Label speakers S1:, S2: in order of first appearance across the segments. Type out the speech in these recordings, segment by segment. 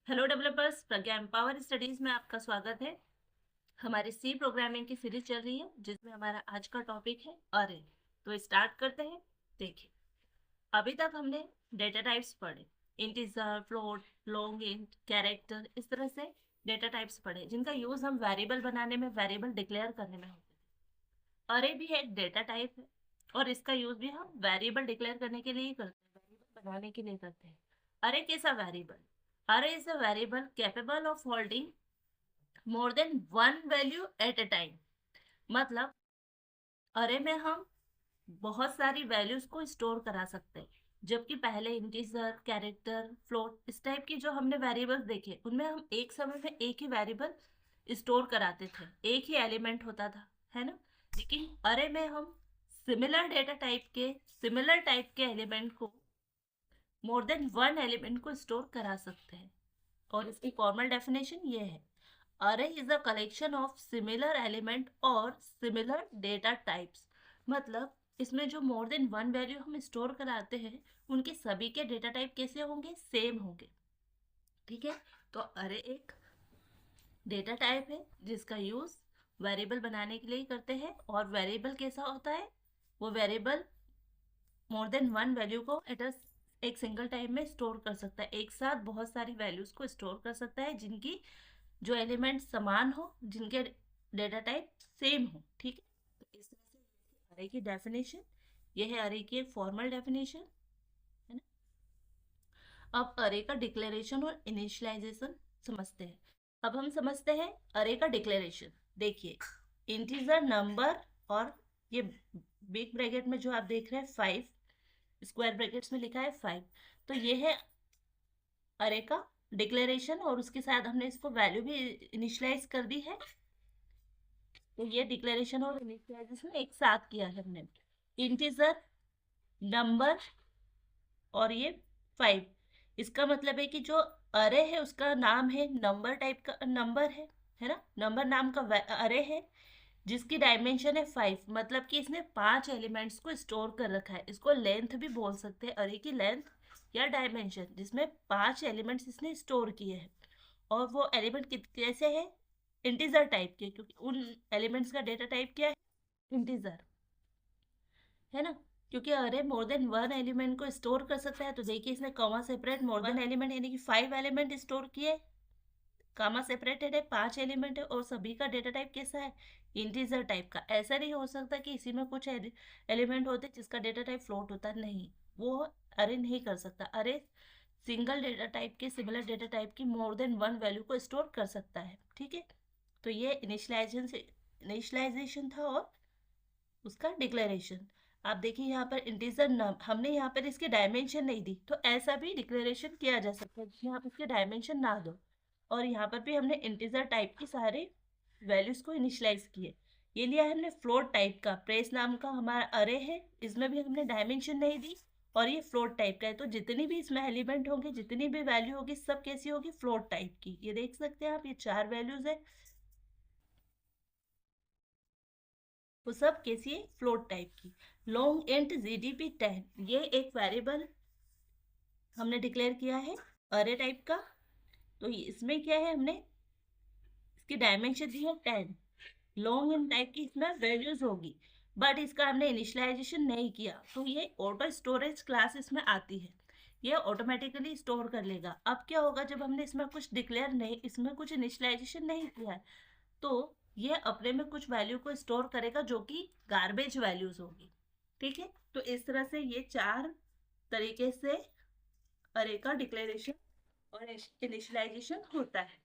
S1: Hello developers, प्रज्ञा empower studies में आपका स्वागत है। हमारी सी प्रोग्रामिंग की सीरीज चल रही है जिसमें हमारा आज का टॉपिक है अरे। तो स्टार्ट करते हैं। देखिए, अभी तक हमने डेटा टाइप्स पढ़े, integer, float, long int, character, इस तरह से डेटा टाइप्स पढ़े जिनका यूज हम वेरिएबल बनाने में, वेरिएबल डिक्लेयर करने में होते हैं। अरे भी एक डेटा टाइप है और इसका यूज भी हम वेरिएबल डिक्लेयर करने के लिए ही करते हैं, वेरिएबल बनाने के लिए करते हैं। अरे कैसा वेरिएबल? अरे is a variable capable of holding more than one value at a time. मतलब अरे में हम बहुत सारी वैल्यूज को स्टोर करा सकते हैं, जबकि पहले इंटीजर, कैरेक्टर, फ्लोट, इस टाइप की जो हमने वेरिएबल्स देखे उनमें हम एक समय में एक ही वेरिएबल स्टोर कराते थे, एक ही एलिमेंट होता था, है ना। लेकिन अरे में हम सिमिलर टाइप के एलिमेंट को, मोर देन वन एलिमेंट को स्टोर करा सकते हैं। और इसकी फॉर्मल डेफिनेशन ये है: array is a collection of similar element और similar data types। मतलब इसमें जो मोर देन वन वैल्यू हम स्टोर कराते हैं उनके सभी के डेटा टाइप कैसे होंगे? सेम होंगे। ठीक है। तो अरे एक डेटा टाइप है जिसका यूज वेरिएबल बनाने के लिए करते हैं। और वेरिएबल कैसा होता है? वो variable more than one value को एक सिंगल टाइम में स्टोर कर सकता है, एक साथ बहुत सारी वैल्यूज को स्टोर कर सकता है जिनकी जो एलिमेंट समान हो, जिनके डेटा टाइप सेम हो। ठीक है। तो इस तरह से अरे की डेफिनेशन ये है, अरे की एक फॉर्मल डेफिनेशन है ना। अब अरे का डिक्लेरेशन और इनिशियलाइजेशन समझते हैं। अब हम समझते हैं अरे का डिक्लेरेशन। देखिए, इंटीजर, नंबर और ये बिग ब्रैकेट में जो आप देख रहे हैं 5, स्क्वायर ब्रैकेट्स में लिखा है 5, तो ये है अरे का डिक्लेरेशन और उसके साथ हमने इसको वैल्यू भी इनिशियलाइज कर दी है। तो ये डिक्लेरेशन और इनिशियलाइजेशन एक साथ किया है हमने। इंटीजर, नंबर और ये 5, इसका मतलब है कि जो अरे है उसका नाम है नंबर टाइप का, नंबर है ना। नंबर नाम का अरे है जिसकी डायमेंशन है 5। मतलब कि इसने 5 एलिमेंट्स को स्टोर कर रखा है। इसको लेंथ भी बोल सकते हैं, अरे की लेंथ या डायमेंशन, जिसमें 5 एलिमेंट्स इसने स्टोर किए हैं। और वो एलिमेंट कैसे है? इंटीजर टाइप के, क्योंकि उन एलिमेंट्स का डेटा टाइप क्या है? इंटीजर, है ना। क्योंकि अरे मोर देन वन एलिमेंट को स्टोर कर सकता है, तो देखिए इसने comma separate more than element यानी कि 5 एलिमेंट स्टोर किए। कामा सेपरेटेड है, 5 एलिमेंट है और सभी का डेटा टाइप कैसा है? इंटीजर टाइप का। ऐसा नहीं हो सकता कि इसी में कुछ एलिमेंट होते जिसका डेटा टाइप फ्लोट होता, नहीं, वो अरे नहीं कर सकता। अरे सिंगल डेटा टाइप के, सिमिलर डेटा टाइप की मोर देन वन वैल्यू को स्टोर कर सकता है। ठीक है। तो ये इनिशियलाइजेशन था और उसका डिक्लेरेशन। आप देखिए यहाँ पर इंटीजर हमने यहाँ पर इसके डायमेंशन नहीं दी, तो ऐसा भी डिक्लेरेशन किया जा सकता है जिसमें आप इसके डायमेंशन ना दो। और यहाँ पर भी हमने इंटीजर टाइप की सारे वैल्यूज को इनिशियलाइज किए। ये लिया है हमने फ्लोट टाइप का, प्रेस नाम का हमारा अरे है, इसमें भी हमने डायमेंशन नहीं दी और ये फ्लोट टाइप का है। तो जितनी भी इसमें एलिमेंट होंगे, जितनी भी वैल्यू होगी, सब कैसी होगी? फ्लोट टाइप की। ये देख सकते हैं आप, ये 4 वैल्यूज है, वो सब कैसी है? फ्लोट टाइप की। लॉन्ग इंट जीडीपी 10, ये एक वेरिएबल हमने डिक्लेयर किया है अरे टाइप का। तो इसमें क्या है? हमने इसकी डायमेंशन दी है 10। लॉन्ग इंट टाइप की इसमें वैल्यूज होगी, बट इसका हमने इनिशियलाइजेशन नहीं किया, तो ये ऑटो स्टोरेज क्लास इसमें आती है, ये ऑटोमेटिकली स्टोर कर लेगा। अब क्या होगा जब हमने इसमें कुछ डिक्लेयर नहीं, इसमें कुछ इनिशियलाइजेशन नहीं किया है, तो ये अपने में कुछ वैल्यू को स्टोर करेगा जो कि गार्बेज वैल्यूज होगी। ठीक है। तो इस तरह से ये 4 तरीके से अरे का डिक्लेरेशन और इनिशियलाइजेशन होता है।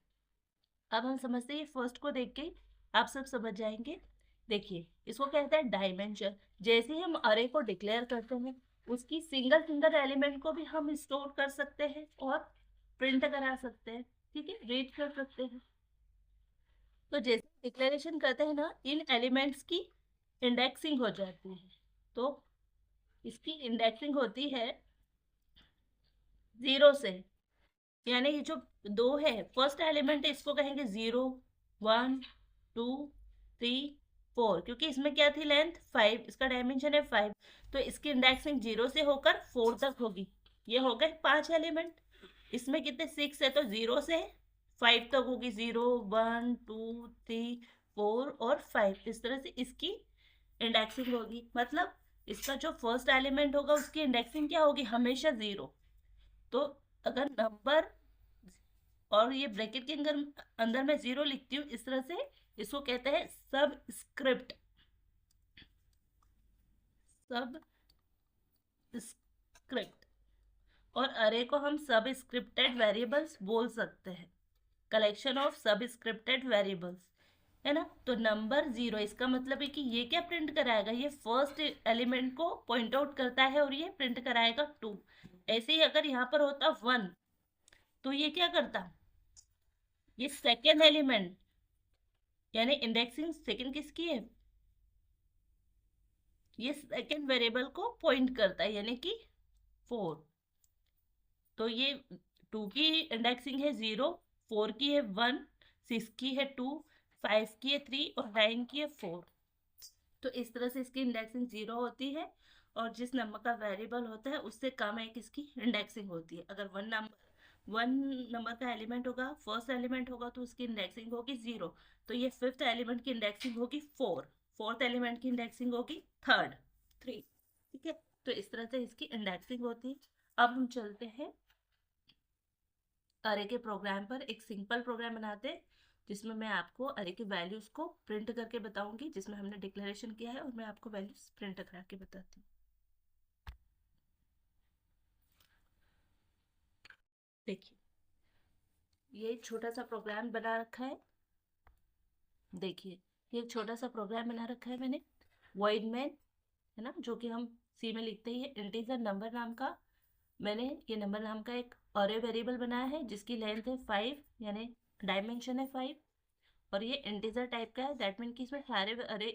S1: अब हम समझते हैं, फर्स्ट को देख के आप सब समझ जाएंगे। देखिए, इसको कहते हैं डायमेंशन। जैसे ही हम अरे को डिक्लेयर करते हैं, उसकी सिंगल सिंगल एलिमेंट को भी हम स्टोर कर सकते हैं और प्रिंट करा सकते हैं। ठीक है, रीड कर सकते हैं। तो जैसे डिक्लेरेशन करते हैं ना, इन एलिमेंट्स की इंडेक्सिंग हो जाती है। तो इसकी इंडेक्सिंग होती है 0 से, यानी ये जो 2 है, फर्स्ट एलिमेंट है, इसको कहेंगे 0, 1, 2, 3, 4, क्योंकि इसमें क्या थी? लेंथ 5, इसका डायमेंशन है 5, तो इसकी इंडेक्सिंग 0 से होकर 4 तक होगी। ये हो गए 5 एलिमेंट। इसमें कितने 6 है तो 0 से 5 तक होगी, 0 1 2 3 4 और 5, इस तरह से इसकी इंडेक्सिंग होगी। मतलब इसका जो फर्स्ट एलिमेंट होगा उसकी इंडेक्सिंग क्या होगी, हमेशा 0। तो अगर नंबर और ये ब्रैकेट के अंदर अंदर मैं 0 लिखती हूँ इस तरह से, इसको कहते हैं सब स्क्रिप्ट, सब स्क्रिप्ट। और अरे को हम सब स्क्रिप्टेड वेरिएबल्स बोल सकते हैं, कलेक्शन ऑफ सब स्क्रिप्टेड वेरिएबल्स, है ना। तो नंबर 0 इसका मतलब है कि ये क्या प्रिंट कराएगा, ये फर्स्ट एलिमेंट को पॉइंट आउट करता है और ये प्रिंट कराएगा 2। ऐसे ही अगर यहाँ पर होता 1 तो ये क्या करता, ये सेकेंड एलिमेंट, यानी इंडेक्सिंग सेकेंड किसकी है, ये सेकेंड वेरिएबल को पॉइंट करता है यानी कि 4। तो ये 2 की इंडेक्सिंग है 0, 4 की है 1, 6 की है 2, 5 की है 3 और 9 की है 4। तो इस तरह से इसकी इंडेक्सिंग 0 होती है, और जिस नंबर का वेरिएबल होता है उससे कम एक इसकी इंडेक्सिंग होती है। अगर वन नंबर का एलिमेंट होगा, फर्स्ट एलिमेंट होगा तो उसकी इंडेक्सिंग होगी 0। तो ये फिफ्थ एलिमेंट की इंडेक्सिंग होगी 4, फोर्थ एलिमेंट की इंडेक्सिंग होगी 3। ठीक है, तो इस तरह से इसकी इंडेक्सिंग होती है। अब हम चलते हैं अरे के प्रोग्राम पर। एक सिंपल प्रोग्राम बनाते हैं जिसमें मैं आपको अरे की वैल्यूज को प्रिंट करके बताऊंगी, जिसमें हमने डिक्लेरेशन किया है और मैं आपको वैल्यूज प्रिंट करा के बताती हूँ। देखिए, ये छोटा सा प्रोग्राम बना रखा है। देखिए, ये एक छोटा सा प्रोग्राम बना रखा है मैंने, वॉइड मैन, है ना, जो कि हम सी में लिखते ही है। इंटीजर नंबर नाम का मैंने ये नंबर नाम का एक अरे वेरिएबल बनाया है जिसकी लेंथ है 5, यानी डायमेंशन है 5, और ये इंटीजर टाइप का है। दैट मीन कि इसमें सारे अरे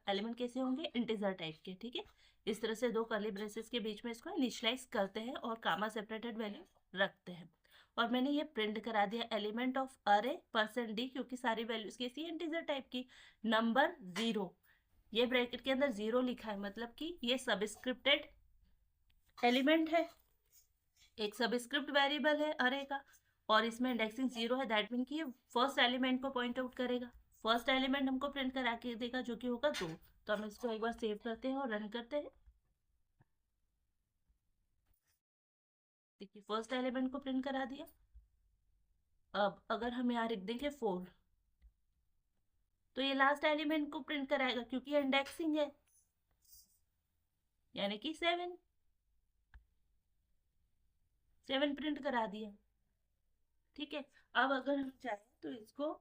S1: एलिमेंट कैसे होंगे, इंटीजर टाइप के। ठीक है, इस तरह से दो कर्ली ब्रेसेस के बीच में इसको इनिशियलाइज करते हैं और कामा सेपरेटेड वैल्यू रखते हैं। और मैंने ये प्रिंट करा दिया एलिमेंट ऑफ अरे %d, क्योंकि सारी वैल्यूज कैसी इंटीजर टाइप की। नंबर 0, ये ब्रैकेट के अंदर 0 लिखा है, मतलब कि ये सबस्क्रिप्टेड एलिमेंट है, एक सबस्क्रिप्ट वेरिएबल है अरे का, और इसमें इंडेक्सिंग 0 है। दैट मीन कि ये फर्स्ट एलिमेंट को पॉइंट आउट करेगा, फर्स्ट एलिमेंट हमको प्रिंट करा के देगा जो कि होगा 2। तो हम इसको एक बार सेव करते हैं और रन करते हैं। देखिए, फर्स्ट एलिमेंट को प्रिंट करा दिया। अब अगर हम यहाँ लिख देंगे 4 तो ये लास्ट एलिमेंट को प्रिंट कराएगा क्योंकि इंडेक्सिंग है, यानी कि 7 प्रिंट करा दिया। ठीक है, अब अगर हम चाहें तो इसको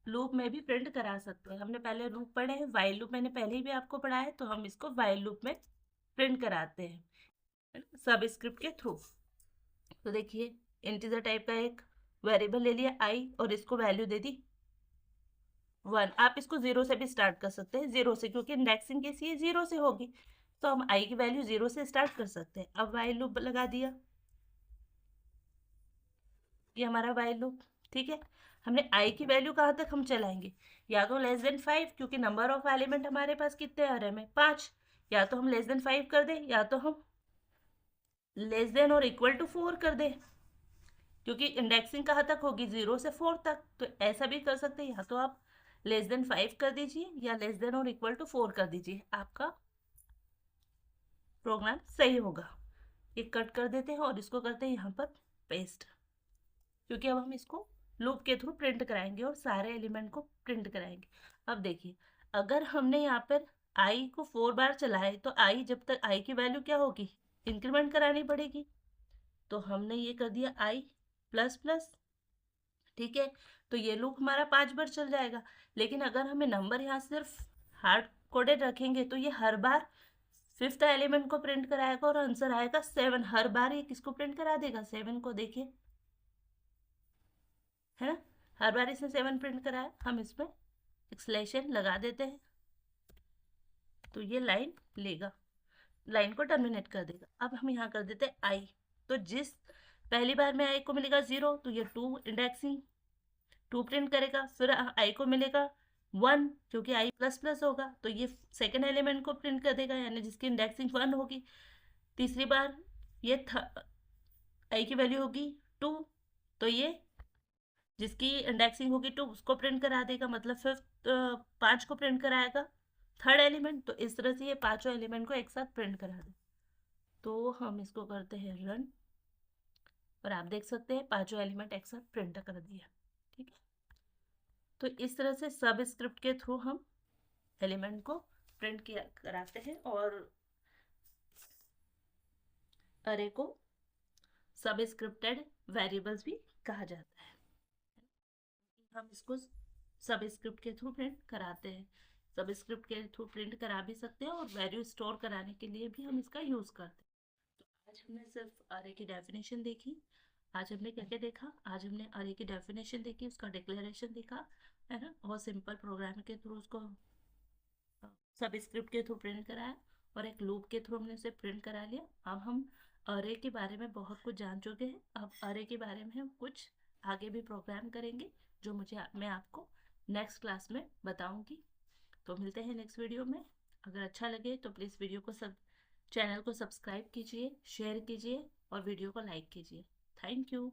S1: लूप में भी प्रिंट करा सकते हैं। हमने पहले लूप पढ़े हैं, वाइल लूप मैंने पहले ही भी आपको पढ़ा है, तो हम इसको वाइल लूप में प्रिंट कराते हैं सब स्क्रिप्ट के थ्रू। तो देखिए, इंटीजर टाइप का एक वेरिएबल ले लिया आई और इसको वैल्यू दे दी 1। आप इसको 0 से भी स्टार्ट कर सकते हैं, 0 से, क्योंकि इंडेक्सिंग कैसी है, 0 से होगी, तो हम आई की वैल्यू 0 से स्टार्ट कर सकते हैं। अब वाइल लूप लगा दिया, ये हमारा वाइल लूप। ठीक है, हमने आई की वैल्यू कहाँ तक हम चलाएंगे, या तो लेस देन 5, क्योंकि नंबर ऑफ एलिमेंट हमारे पास कितने आ रहे हैं, 5, या तो हम लेस देन 5 कर दें, या तो हम लेस देन और इक्वल टू 4 कर दें, क्योंकि इंडेक्सिंग कहाँ तक होगी, 0 से 4 तक। तो ऐसा भी कर सकते हैं, या तो आप लेस देन 5 कर दीजिए या लेस देन और इक्वल टू 4 कर दीजिए, आपका प्रोग्राम सही होगा। ये कट कर देते हैं और इसको करते हैं यहाँ पर पेस्ट, क्योंकि अब हम इसको लूप के थ्रू प्रिंट कराएंगे और सारे एलिमेंट को प्रिंट कराएंगे। अब देखिए, अगर हमने यहाँ पर आई को 4 बार चलाए तो आई, जब तक आई की वैल्यू क्या होगी, इंक्रीमेंट करानी पड़ेगी। तो हमने ये कर दिया आई प्लस प्लस। ठीक है, तो ये लूप हमारा 5 बार चल जाएगा। लेकिन अगर हमें नंबर यहाँ सिर्फ हार्ड कोडेड रखेंगे तो ये हर बार फिफ्थ एलिमेंट को प्रिंट कराएगा और आंसर आएगा 7। हर बार ये किसको प्रिंट करा देगा, 7 को। देखिए, है ना, हर बार इसने 7 प्रिंट कराया। हम इसमें एक्सलेशन लगा देते हैं तो ये लाइन लेगा, लाइन को टर्मिनेट कर देगा। अब हम यहाँ कर देते हैं आई, तो जिस पहली बार में आई को मिलेगा 0 तो ये 2 इंडेक्सिंग 2 प्रिंट करेगा। फिर आई को मिलेगा 1, क्योंकि आई प्लस प्लस होगा तो ये सेकेंड एलिमेंट को प्रिंट कर देगा, यानी जिसकी इंडेक्सिंग 1 होगी। तीसरी बार ये आई की वैल्यू होगी 2, तो ये जिसकी इंडेक्सिंग होगी 2 उसको प्रिंट करा देगा, मतलब फिफ्थ 5 को प्रिंट कराएगा थर्ड एलिमेंट। तो इस तरह से ये पांचों एलिमेंट को एक साथ प्रिंट करा दे। तो हम इसको करते हैं रन, और आप देख सकते हैं पांचों एलिमेंट एक साथ प्रिंट कर दिया। ठीक है, तो इस तरह से सब स्क्रिप्ट के थ्रू हम एलिमेंट को प्रिंट किया कराते हैं, और अरे को सब स्क्रिप्टेड वेरिएबल्स भी कहा जाता है। हम इसको सब स्क्रिप्ट के थ्रू प्रिंट कराते हैं, सब स्क्रिप्ट के थ्रू प्रिंट करा भी सकते हैं, और वैल्यू स्टोर कराने के लिए भी हम इसका यूज करते हैं। तो आज हमने सिर्फ अरे की डेफिनेशन देखी। आज हमने क्या क्या देखा? आज हमने अरे की डेफिनेशन देखी, उसका डिक्लेरेशन देखा, है ना, और सिंपल प्रोग्राम के थ्रू उसको सब स्क्रिप्ट के थ्रू प्रिंट कराया, और एक लूप के थ्रू हमने उसे प्रिंट करा लिया। अब हम अरे के बारे में बहुत कुछ जान चुके हैं। अब अरे के बारे में हम कुछ आगे भी प्रोग्राम करेंगे, जो मैं आपको नेक्स्ट क्लास में बताऊंगी। तो मिलते हैं नेक्स्ट वीडियो में। अगर अच्छा लगे तो प्लीज़ वीडियो को चैनल को सब्सक्राइब कीजिए, शेयर कीजिए, और वीडियो को लाइक कीजिए। Thank you.